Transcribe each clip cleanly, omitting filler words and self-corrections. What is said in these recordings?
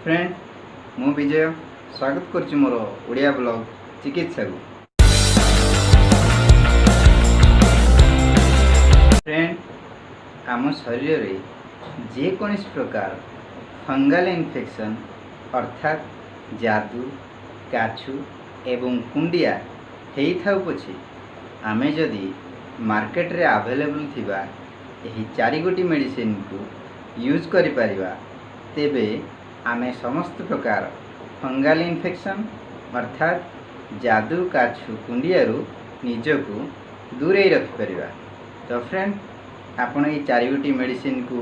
Friend मु विजय स्वागत करुच्ची मोर Odia blog चिकित्सा को। फ्रेंड आम शरीर रे जेकोसी प्रकार फंगल इन्फेक्शन अर्थात जादू काछु एवं कुंडिया होता पछे आमे जदि मार्केट रे अवेलेबल थिबा एही 4 गोटी मेडिसिन को यूज करि परिबा तेबे आमे समस्त प्रकार फंगल इन्फेक्शन अर्थात जादू काछु कुंडिया निजको दूरे रखि परिबा। तो फ्रेंड आपण ये 4 गोटी मेडिसिन को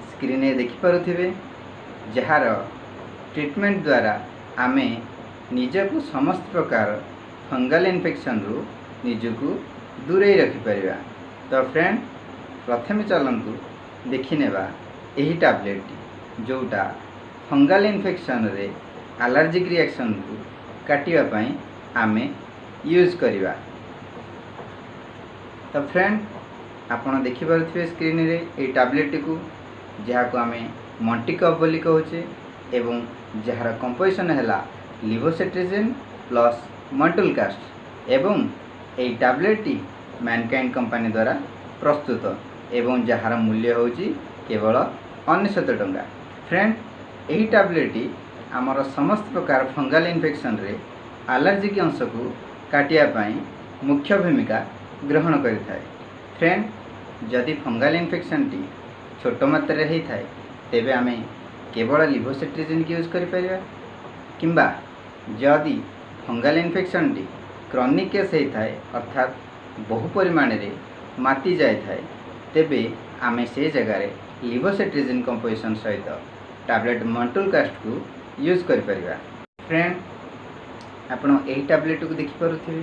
स्क्रीन में देखि पारुथिबे जार ट्रीटमेंट द्वारा आमे निजको समस्त प्रकार फंगल इन्फेक्शन रु निजको दूरे रखि परिबा। तो फ्रेंड प्रथमे चलंतु देखि नेबा एही टैबलेट जोटा फंगल इन्फेक्शन रे एलर्जिक रिएक्शन को काटिबा पई आमे यूज करिबा। तो फ्रेंड आपण देखि पारुथिबे स्क्रीन रे ए टैबलेट को जहाँ को आमे मल्टीकप बोली कहूचे एवं जार कंपोजिशन हैला लिवोसेट्रिजिन प्लस मल्टुलकास्ट एवं ए टैबलेट मैनकाइंड कंपनी द्वारा प्रस्तुत एवं जार मूल्य होची केवल 99 टंका। फ्रेंड यही टैबलेट आमर समस्त प्रकार फंगल इन्फेक्शन रे एलर्जिक अंश को काटिया पई मुख्य भूमिका ग्रहण करिथाय। फ्रेंड जदि फंगल इन्फेक्शन टी छोट मात्रा रे होता है तेबे आमे केवल लिवोसेट्रिजिन की यूज करि परिबा किंबा जदि fungal infection T chronic case होता है अर्थात बहु परिमाण रे माती जाय थाए तेबे आमे से जगह रे लिवोसेट्रिजिन कंपोजिशन सहित टैबलेट मल्टुलकास्ट को यूज करि परिबा। फ्रेंड आपण एही टैबलेट को देखि पारुथिबे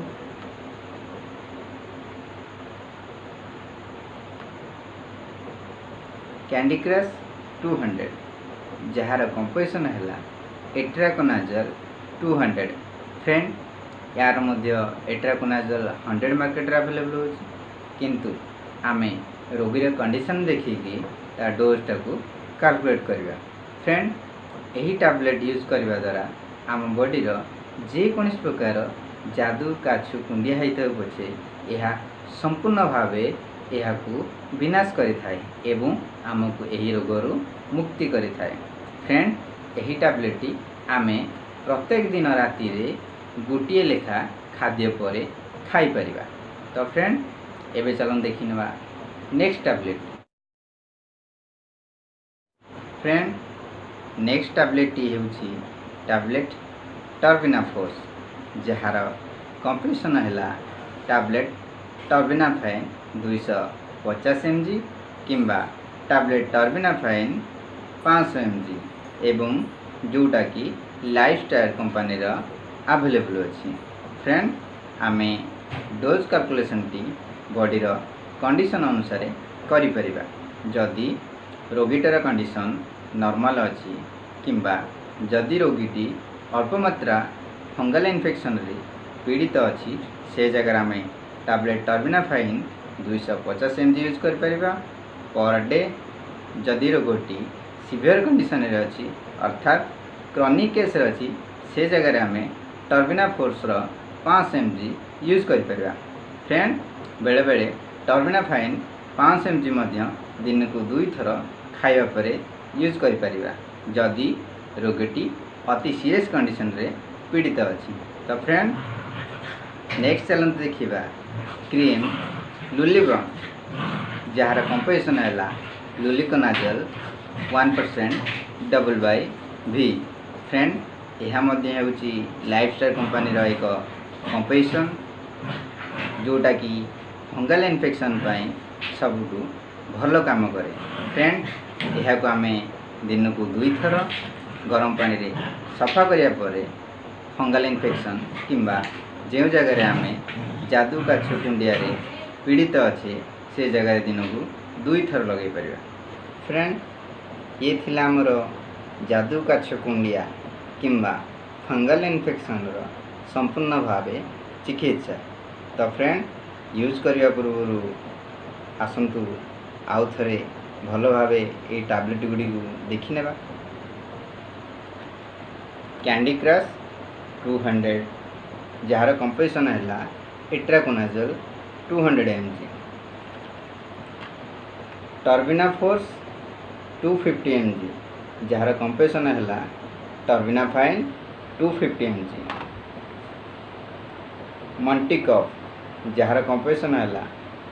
कैंडी क्रश 200 जार कंपोजिशन हैला एट्राकोनाजल 200। फ्रेंड यार मध्य एट्राकोनाजल 100 मार्केट रे अवेलेबल होछि किंतु आमे रोगी कंडीशन देखिकी ता डोज टाको कैलकुलेट करिबा। फ्रेंड यही टैबलेट यूज करने द्वारा आम बॉडी जेकोसी प्रकार जादू काछु कुंडिया होता पछे यह संपूर्ण भाव यह विनाश करिथाय एवं आमको यही रोगरू मुक्ति करिथाय। फ्रेंड यही टैबलेट आमे प्रत्येक दिन राति रे गोटे लेखा खाद्य पर खाई परिबा। तो फ्रेंड एबे चलन देखि नेबा next tablet. Friend next tablet होउछि टैबलेट टर्बिनाफोस जार कंपोजिशन हैला टैबलेट टर्बिनाफाइन 250 mg किंबा टैबलेट टर्बिनाफाइन 500 mg एवं जोटा कि लाइफस्टाइल कंपनी रा अवेलेबल अछि। फ्रेंड आमे डोज कैलकुलेशन टी बॉडी रा कंडीशन अनुसार करि परिबा। जदि रोगीटर कंडीशन नॉर्मल अछि किंबा जदि रोगीटी अल्प मात्रा फंगल इन्फेक्शन रे पीड़ित अछि से जगह आमे टैबलेट टर्बिनाफाइन 250 mg यूज कर परिबा पर डे। जदि रोगीटी सीवियर कंडीशन रे अछि अर्थात क्रॉनिक केस रे अछि से जगह आमे टर्बिनाफोर्स रो 5 mg यूज कर परिबा। फ्रेंड बेले बेले टर्बिनाफाइन 5 mg मध्य दिन को 2 थर खाइबा परे यूज करि परिबा जदि रोगीटी अति सीरियस कंडीशन रे पीड़ित अछि। तो फ्रेंड नेक्स्ट चलंत देखिबा क्रीम लुलिब्रॉन जार कंपोजिशन हैला लुलिकोनाजल 1% डबल बाय वी। फ्रेंड यह मध्य होउची लाइफस्टाइल कंपनी रा एक कंपोजिशन जोटा कि फंगल इन्फेक्शन पाई सबुठू भल काम करे। फ्रेंड यह को आमे दिन को 2 थर गरम पानी रे सफा करिया परे फंगल इन्फेक्शन किंबा जो जगह रे आमे जादू काछु कुंडिया रे पीड़ित अच्छे से जगह दिन को 2 थर लगे परिबा। फ्रेंड ये थिला हमर जादू काछु कुंडिया किंबा फंगल इन्फेक्शन रो संपूर्ण भावे चिकित्सा। तो फ्रेंड यूज करिया पूर्व आसंतु आउ थरे भल भावे ये टैबलेट गुडी को देखि नेबा। कैंडी क्रश 200 जार कंपोजिशन है itraconazole 200 mg, Terbinaforce 250 mg जार कंपोजिशन है टर्बिनाफाइन 250 mg, मंटिकफ जार कंपोजिशन है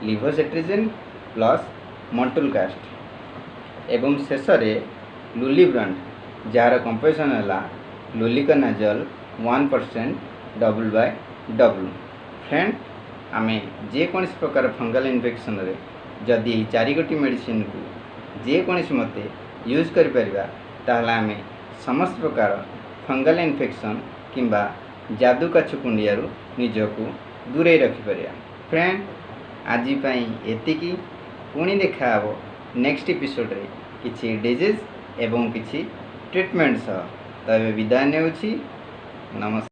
लिवोसेट्रिजिन प्लस मंटुलकास्ट एवं शेष लुलिब्रांड जार कंपोजिशन है लुलिकोनाजोल 1% W/W। फ्रेंड आमे जेकोसी प्रकार फंगल इन्फेक्शन रे जदि 4 गोटी मेडिसिन को जेकोसी मते यूज करिपरिबा ताहला आमे समस्त प्रकार फंगल इन्फेक्शन किंबा जादू काछुकुंडिया निजको दूरे रखिपर। फ्रेंड आज एतिकी पुणी देखा नेक्स्ट एपिसोड रे किछि डिजीज एवं किछि ट्रीटमेंट सह। तो विदाय नेउछि। नमस्कार।